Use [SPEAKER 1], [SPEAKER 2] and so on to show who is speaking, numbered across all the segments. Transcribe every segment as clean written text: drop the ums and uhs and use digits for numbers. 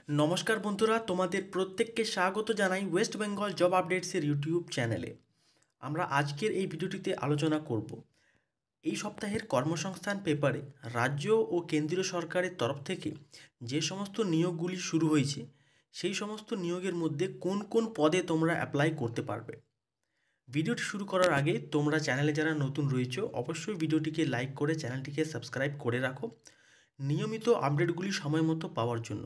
[SPEAKER 1] নমস্কার বন্ধুরা, তোমাদের প্রত্যেককে স্বাগত জানাই ওয়েস্ট বেঙ্গল জব আপডেটসের ইউটিউব চ্যানেলে। আমরা আজকের এই ভিডিওটিতে আলোচনা করব এই সপ্তাহের কর্মসংস্থান পেপারে রাজ্য ও কেন্দ্রীয় সরকারের তরফ থেকে যে সমস্ত নিয়োগগুলি শুরু হয়েছে সেই সমস্ত নিয়োগের মধ্যে কোন কোন পদে তোমরা অ্যাপ্লাই করতে পারবে। ভিডিওটি শুরু করার আগে তোমরা চ্যানেলে যারা নতুন রয়েছে অবশ্যই ভিডিওটিকে লাইক করে চ্যানেলটিকে সাবস্ক্রাইব করে রাখো নিয়মিত আপডেটগুলি সময় মতো পাওয়ার জন্য।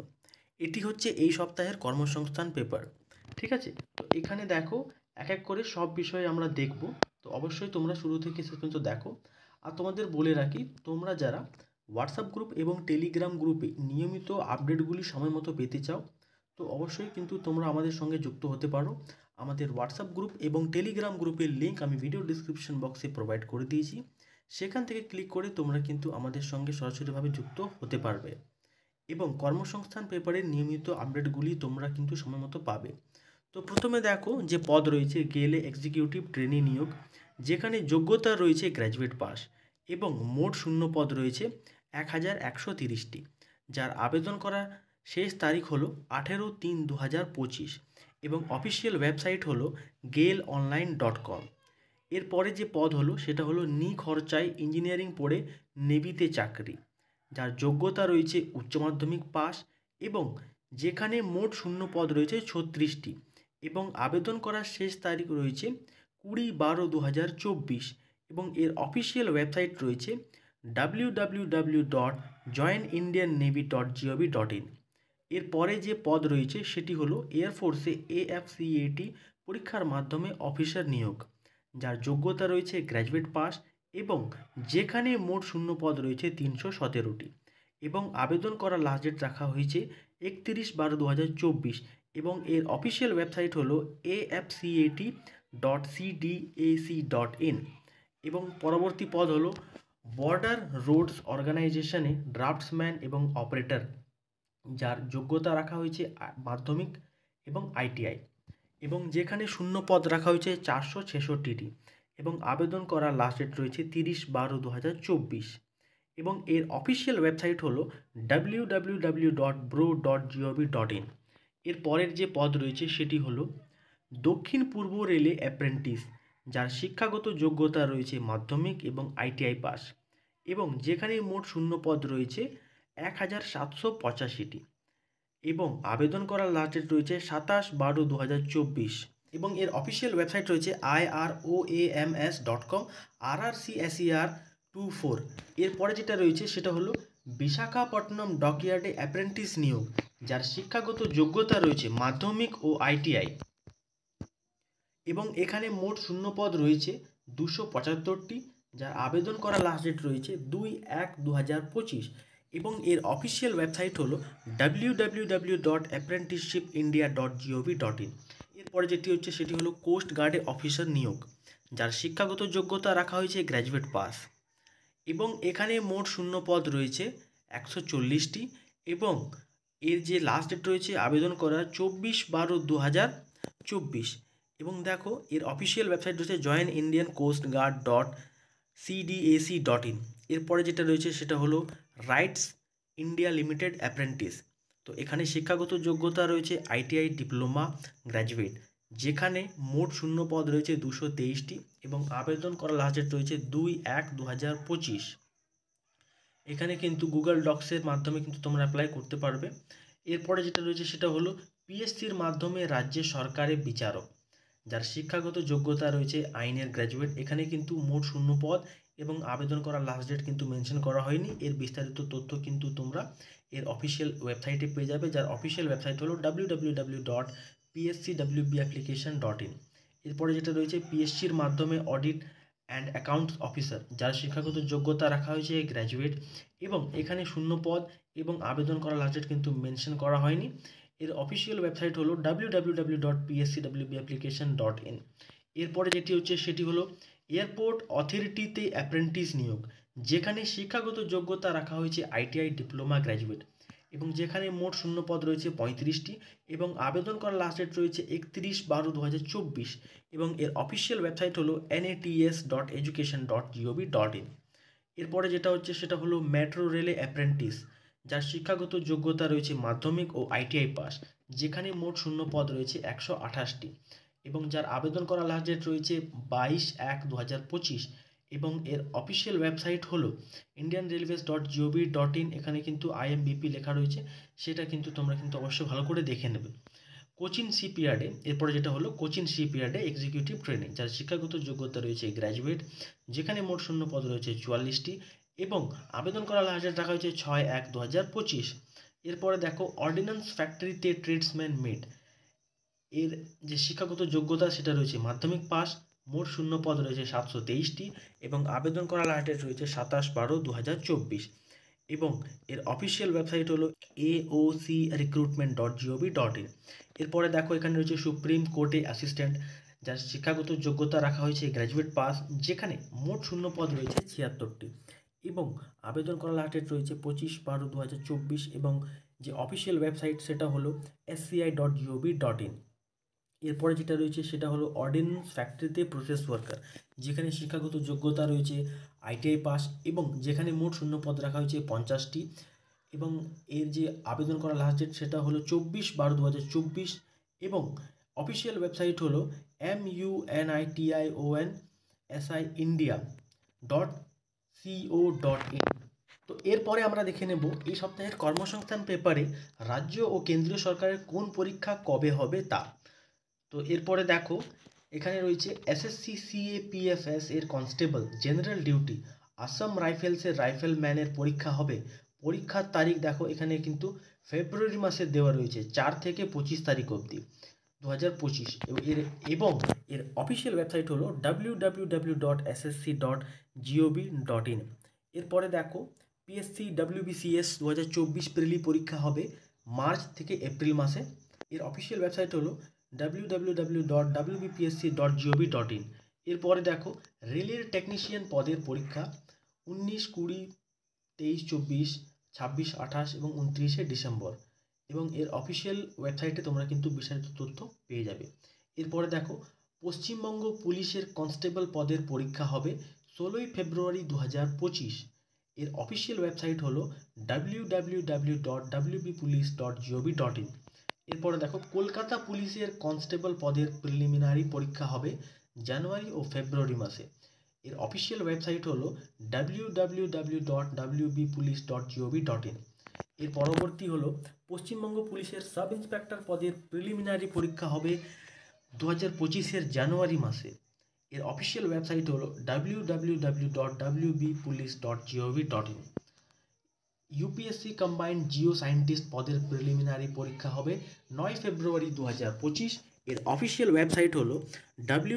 [SPEAKER 1] এটি হচ্ছে এই সপ্তাহের কর্মসংস্থান পেপার, ঠিক আছে? তো এখানে দেখো এক এক করে সব বিষয়ে আমরা দেখব, তো অবশ্যই তোমরা শুরু থেকে শেষ পর্যন্ত দেখো। আর তোমাদের বলে রাখি, তোমরা যারা হোয়াটসঅ্যাপ গ্রুপ এবং টেলিগ্রাম গ্রুপে নিয়মিত আপডেটগুলি সময় মতো পেতে চাও তো অবশ্যই কিন্তু তোমরা আমাদের সঙ্গে যুক্ত হতে পারো। আমাদের হোয়াটসঅ্যাপ গ্রুপ এবং টেলিগ্রাম গ্রুপের লিঙ্ক আমি ভিডিও ডিসক্রিপশন বক্সে প্রোভাইড করে দিয়েছি, সেখান থেকে ক্লিক করে তোমরা কিন্তু আমাদের সঙ্গে সরাসরিভাবে যুক্ত হতে পারবে এবং কর্মসংস্থান পেপারের নিয়মিত আপডেটগুলি তোমরা কিন্তু সময়মতো পাবে। তো প্রথমে দেখো যে পদ রয়েছে গেলে এক্সিকিউটিভ ট্রেনি নিয়োগ, যেখানে যোগ্যতা রয়েছে গ্র্যাজুয়েট পাস এবং মোট শূন্য পদ রয়েছে 1130টি, যার আবেদন করার শেষ তারিখ হলো 18/3/2025 এবং অফিসিয়াল ওয়েবসাইট হলো gailonline.com। এরপরে যে পদ হলো সেটা হলো নিখরচায় ইঞ্জিনিয়ারিং পড়ে নেভিতে চাকরি, যার যোগ্যতা রয়েছে উচ্চ মাধ্যমিক পাস এবং যেখানে মোট শূন্য পদ রয়েছে 36টি এবং আবেদন করার শেষ তারিখ রয়েছে 20/12/2024 এবং এর অফিসিয়াল ওয়েবসাইট রয়েছে www.joinindiannavy.gov.in। এরপরে যে পদ রয়েছে সেটি হলো এয়ারফোর্সে AFCAT পরীক্ষার মাধ্যমে অফিসার নিয়োগ, যার যোগ্যতা রয়েছে গ্র্যাজুয়েট পাস এবং যেখানে মোট শূন্য পদ রয়েছে 317টি এবং আবেদন করার লাস্ট ডেট রাখা হয়েছে 31/12/2024 এবং এর অফিসিয়াল ওয়েবসাইট হলো afcat.cdac.in এবং পরবর্তী পদ হলো বর্ডার রোডস অর্গানাইজেশনে ড্রাফটসম্যান এবং অপারেটর, যার যোগ্যতা রাখা হয়েছে মাধ্যমিক এবং ITI এবং যেখানে শূন্য পদ রাখা হয়েছে 466টি এবং আবেদন করার লাস্ট ডেট রয়েছে 30/12/2024 এবং এর অফিসিয়াল ওয়েবসাইট হলো www.bro.gov.in। এর পরের যে পদ রয়েছে সেটি হলো দক্ষিণ পূর্ব রেলে অ্যাপ্রেন্টিস, যার শিক্ষাগত যোগ্যতা রয়েছে মাধ্যমিক এবং ITI পাস এবং যেখানে মোট শূন্য পদ রয়েছে 1785টি এবং আবেদন করার লাস্ট ডেট রয়েছে 27/12/2024 এবং এর অফিসিয়াল ওয়েবসাইট রয়েছে iroams.com RRCSER24। এরপরে যেটা রয়েছে সেটা হলো বিশাখাপট্টনম ডকইয়ার্ডে অ্যাপ্রেন্টিস নিয়োগ, যার শিক্ষাগত যোগ্যতা রয়েছে মাধ্যমিক ও ITI এবং এখানে মোট শূন্য পদ রয়েছে 275টি, যার আবেদন করার লাস্ট ডেট রয়েছে 2/1/2025 এবং এর অফিসিয়াল ওয়েবসাইট হলো www.apprenticeshipindia.gov.in। এরপরে যেটি হচ্ছে সেটি হলো কোস্ট গার্ডে অফিসার নিয়োগ, যার শিক্ষাগত যোগ্যতা রাখা হয়েছে গ্র্যাজুয়েট পাস এবং এখানে মোট শূন্য পদ রয়েছে 140টি এবং এর যে লাস্ট ডেট রয়েছে আবেদন করার 24/12/2024 এবং দেখো এর অফিসিয়াল ওয়েবসাইট রয়েছে joinindiancoastguard.cdac.in। এরপরে যেটা রয়েছে সেটা হলো রাইটস ইন্ডিয়া লিমিটেড অ্যাপ্রেন্টিস। তো এখানে শিক্ষাগত যোগ্যতা রয়েছে ITI ডিপ্লোমা গ্র্যাজুয়েট, যেখানে মোট শূন্য পদ রয়েছে 223টি এবং আবেদন করার লাস্ট ডেট রয়েছে 2/1/2025। এখানে কিন্তু গুগল ডক্সের মাধ্যমে কিন্তু তোমরা অ্যাপ্লাই করতে পারবে। এরপরে যেটা রয়েছে সেটা হলো PSCর মাধ্যমে রাজ্যের সরকারের বিচারক, যার শিক্ষাগত যোগ্যতা রয়েছে আইনের গ্র্যাজুয়েট। এখানে কিন্তু মোট শূন্য পদ এবং আবেদন করার লাস্ট ডেট কিন্তু মেনশন করা হয়নি, এর বিস্তারিত তথ্য কিন্তু তোমরা এর অফিসিয়াল ওয়েবসাইটে পেয়ে যাবে, যার অফিসিয়াল ওয়েবসাইট হলো www.pscwapplication.in। এরপরে যেটা রয়েছে PSCর মাধ্যমে অডিট অ্যান্ড অ্যাকাউন্টস অফিসার, যার শিক্ষাগত যোগ্যতা রাখা হয়েছে গ্র্যাজুয়েট এবং এখানে শূন্য পদ এবং আবেদন করার লাস্ট ডেট কিন্তু মেনশন করা হয়নি, এর অফিসিয়াল ওয়েবসাইট হলো www.pscwapplication.in। এরপরে যেটি হচ্ছে সেটি হলো এয়ারপোর্ট অথরিটিতে অ্যাপ্রেন্টিস নিয়োগ, যেখানে শিক্ষাগত যোগ্যতা রাখা হয়েছে ITI ডিপ্লোমা গ্র্যাজুয়েট এবং যেখানে মোট শূন্য পদ রয়েছে 35টি এবং আবেদন করার লাস্ট ডেট রয়েছে 31/12/2024 এবং এর অফিসিয়াল ওয়েবসাইট হলো nats.education.gov.in। এরপরে যেটা হচ্ছে সেটা হলো মেট্রো রেলে অ্যাপ্রেন্টিস, যার শিক্ষাগত যোগ্যতা রয়েছে মাধ্যমিক ও আইটিআই পাস, যেখানে মোট শূন্য পদ রয়েছে 128টি, এবং যার আবেদন করা লাস্ট ডেট রয়েছে 22/1/2025, এবং এর অফিসিয়াল ওয়েবসাইট হলো indianrailways.gov.in। এখানে কিন্তু আইএমবিপি লেখা রয়েছে, সেটা কিন্তু তোমরা কিন্তু অবশ্যই ভালো করে দেখে নেবে। কোচিন শিপইয়ার্ডে, এরপরে যেটা হলো কোচিন শিপইয়ার্ডে এক্সিকিউটিভ ট্রেনিং, যার শিক্ষাগত যোগ্যতা রয়েছে গ্র্যাজুয়েট, যেখানে মোট শূন্য পদ রয়েছে 44টি, এবং আবেদন করা লাস্ট ডেট রাখা হয়েছে 6/1/2025। এরপরে দেখো অর্ডিন্যান্স ফ্যাক্টরিতে ট্রেডসম্যান মেট, এর যে শিক্ষাগত যোগ্যতা সেটা রয়েছে মাধ্যমিক পাস, মোট শূন্য পদ রয়েছে 723টি, এবং আবেদন করা লাস্ট ডেট রয়েছে 27/12/2024, এবং এর অফিসিয়াল ওয়েবসাইট হলো aocrecruitment.gov.in। এরপরে দেখো এখানে রয়েছে সুপ্রিম কোর্টে অ্যাসিস্ট্যান্ট, যার শিক্ষাগত যোগ্যতা রাখা হয়েছে গ্র্যাজুয়েট পাস, যেখানে মোট শূন্য পদ রয়েছে 76টি, এবং আবেদন করা লাস্ট ডেট রয়েছে 25/12/2024, এবং যে অফিসিয়াল ওয়েবসাইট সেটা হলো sci.gov.in। এরপরে যেটা রয়েছে সেটা হলো অর্ডিন্যান্স ফ্যাক্টরিতে প্রসেস ওয়ার্কার, যেখানে শিক্ষাগত যোগ্যতা রয়েছে আইটিআই পাস, এবং যেখানে মোট শূন্য পদ রাখা হয়েছে 50টি, এবং এর যে আবেদন করা লাস্ট ডেট সেটা হলো 24/12/2024, এবং অফিসিয়াল ওয়েবসাইট হলো munitionsindia.co.in। তো এরপরে আমরা দেখে নেব এই সপ্তাহের কর্মসংস্থান পেপারে রাজ্য ও কেন্দ্রীয় সরকারের কোন পরীক্ষা কবে হবে তা। তো এরপরে দেখো এখানে রয়েছে এসএসসি সিএপিএফএস এর কনস্টেবল জেনারেল ডিউটি, আসাম রাইফেলসের রাইফেলম্যানের পরীক্ষা হবে। পরীক্ষার তারিখ দেখো এখানে কিন্তু ফেব্রুয়ারি মাসে দেওয়া রয়েছে 4 থেকে 25 তারিখ অবধি 2025, এবং এর অফিসিয়াল ওয়েবসাইট হলো www.ssc.gov.in। এরপরে দেখো পিএসসি ডব্লিউবিসিএস 2024 প্রিলি পরীক্ষা হবে মার্চ থেকে এপ্রিল মাসে। এর অফিসিয়াল ওয়েবসাইট হলো www.wbpsc.gov.in। এরপরে দেখো রেলের টেকনিশিয়ান পদের পরীক্ষা 19, 20, 23, 24, 26, 28 এবং 29 ডিসেম্বর, এবং এর অফিসিয়াল ওয়েবসাইটে তোমরা কিন্তু বিস্তারিত তথ্য পেয়ে যাবে। এরপরে দেখো পশ্চিমবঙ্গ পুলিশের কনস্টেবল পদের পরীক্ষা হবে 16 ফেব্রুয়ারি 2025। এর অফিসিয়াল ওয়েবসাইট হলো www.wbpolice.gov.in। এরপরে দেখো কলকাতা পুলিশের কনস্টেবল পদের প্রিলিমিনারি পরীক্ষা হবে জানুয়ারি ও ফেব্রুয়ারি মাসে। এর অফিসিয়াল ওয়েবসাইট হলো www.wbpolice.gov.in। এর পরবর্তী হলো পশ্চিমবঙ্গ পুলিশের সাব ইন্সপেক্টর পদের প্রিলিমিনারি পরীক্ষা হবে 2025 জানুয়ারি মাসে। এর অফিসিয়াল ওয়েবসাইট হলো www.wbpolice.gov.in। UPSC combined Jio scientist পদের প্রিলিমিনারি পরীক্ষা হবে 9 ফেব্রুয়ারি 2025। এর অফিসিয়াল ওয়েবসাইট হলো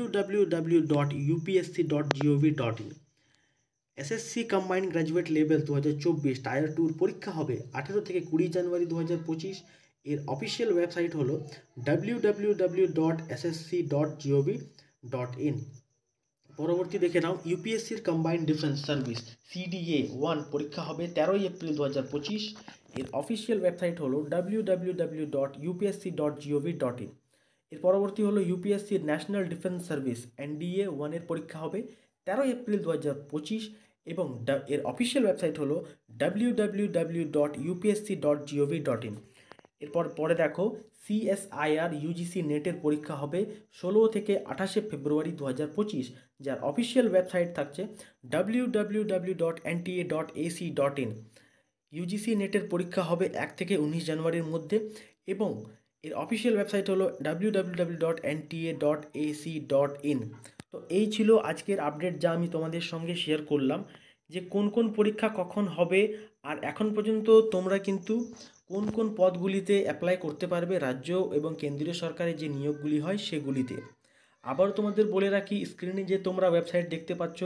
[SPEAKER 1] www.upsc.gov.in। SSC combined graduate level 2024 tyre 2 পরীক্ষা হবে 18 থেকে 20 জানুয়ারি 2025। এর অফিসিয়াল ওয়েবসাইট হলো www.ssc.gov.in। পরবর্তী দেখে নাও ইউপিএসসির কম্বাইন্ড ডিফেন্স সার্ভিস CDA 1 পরীক্ষা হবে 13 এপ্রিল 2025। এর অফিসিয়াল ওয়েবসাইট হলো www.upsc.gov.in। এর পরবর্তী হলো ইউপিএসসির ন্যাশনাল ডিফেন্স সার্ভিস NDA 1 এর পরীক্ষা হবে 13 এপ্রিল 2025, এবং এর অফিসিয়াল ওয়েবসাইট হলো www.upsc.gov.in। এরপর পরে দেখো CSIR UGC নেটের পরীক্ষা হবে 16 থেকে 28 ফেব্রুয়ারি 2025, যার অফিসিয়াল ওয়েবসাইট থাকছে www.nta.ac.in। ইউজিসি নেটের পরীক্ষা হবে 1 থেকে 19 জানুয়ারির মধ্যে, এবং এর অফিসিয়াল ওয়েবসাইট হলো www.nta.ac.in। তো এই ছিল আজকের আপডেট যা আমি তোমাদের সঙ্গে শেয়ার করলাম, যে কোন কোন পরীক্ষা কখন হবে, আর এখন পর্যন্ত তোমরা কিন্তু কোন কোন পদগুলিতে অ্যাপ্লাই করতে পারবে রাজ্য এবং কেন্দ্রীয় সরকারের যে নিয়োগগুলি হয় সেগুলিতে। আবারও তোমাদের বলে রাখি, স্ক্রিনে যে তোমরা ওয়েবসাইট দেখতে পাচ্ছ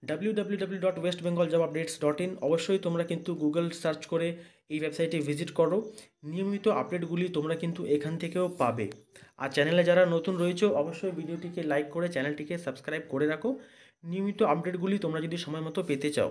[SPEAKER 1] www.westbengaljobupdates.in, অবশ্যই তোমরা কিন্তু গুগল সার্চ করে এই ওয়েবসাইটে ভিজিট করো। নিয়মিত আপডেটগুলি তোমরা কিন্তু এখান থেকেও পাবে। আর চ্যানেলে যারা নতুন রয়েছে অবশ্যই ভিডিওটিকে লাইক করে চ্যানেলটিকে সাবস্ক্রাইব করে রাখো, নিয়মিত আপডেটগুলি তোমরা যদি সময় মতো পেতে চাও।